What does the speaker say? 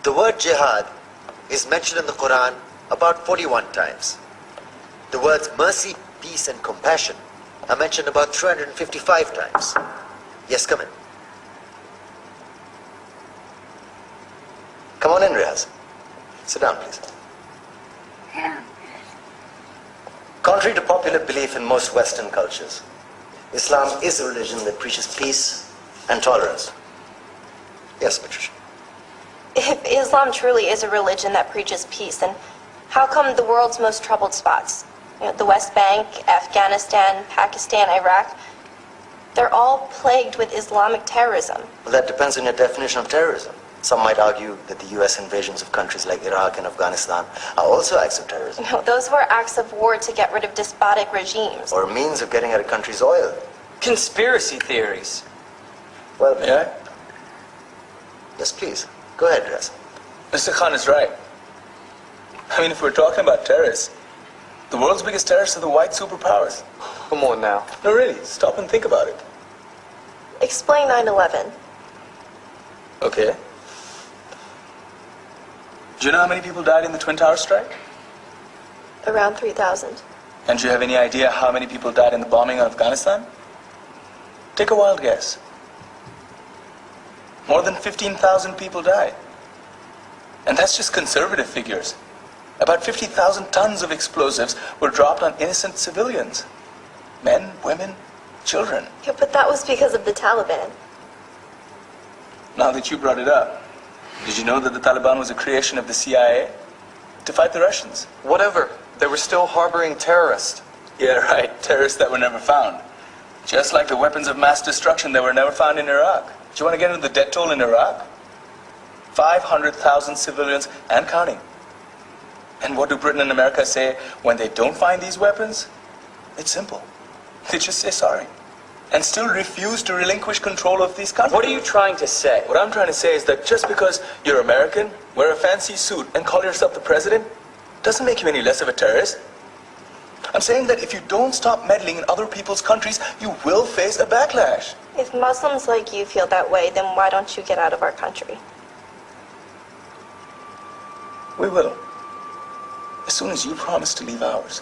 The word jihad is mentioned in the Quran about 41 times. The words mercy, peace, and compassion are mentioned about 355 times. Yes, come in. Come on in, Riaz. Sit down, please. Contrary to popular belief in most Western cultures, Islam is a religion that preaches peace and tolerance. Yes, Patricia. If Islam truly is a religion that preaches peace, then how come the world's most troubled spots, the West Bank, Afghanistan, Pakistan, Iraq, they're all plagued with Islamic terrorism? Well, that depends on your definition of terrorism. Some might argue that the US invasions of countries like Iraq and Afghanistan are also acts of terrorism. No, those were acts of war to get rid of despotic regimes. Or a means of getting at a country's oil. Conspiracy theories. Well, May I? Yes, please. Go ahead, Riaz. Mr. Khan is right. I mean, if we're talking about terrorists, the world's biggest terrorists are the white superpowers. Come on now. No, really, stop and think about it. Explain 9/11. Okay. Do you know how many people died in the Twin Towers strike? Around 3,000. And do you have any idea how many people died in the bombing of Afghanistan? Take a wild guess. More than 15,000 people died. And that's just conservative figures. About 50,000 tons of explosives were dropped on innocent civilians. Men, women, children. Yeah, but that was because of the Taliban. Now that you brought it up, did you know that the Taliban was a creation of the CIA to fight the Russians? Whatever. They were still harboring terrorists. Yeah, right. Terrorists that were never found. Just like the weapons of mass destruction that were never found in Iraq. Do you want to get into the death toll in Iraq? 500,000 civilians and counting. And what do Britain and America say when they don't find these weapons? It's simple. They just say sorry. And still refuse to relinquish control of these countries. What are you trying to say? What I'm trying to say is that just because you're American, wear a fancy suit, and call yourself the president, doesn't make you any less of a terrorist. I'm saying that if you don't stop meddling in other people's countries, you will face a backlash. If Muslims like you feel that way, then why don't you get out of our country? We will. As soon as you promise to leave ours.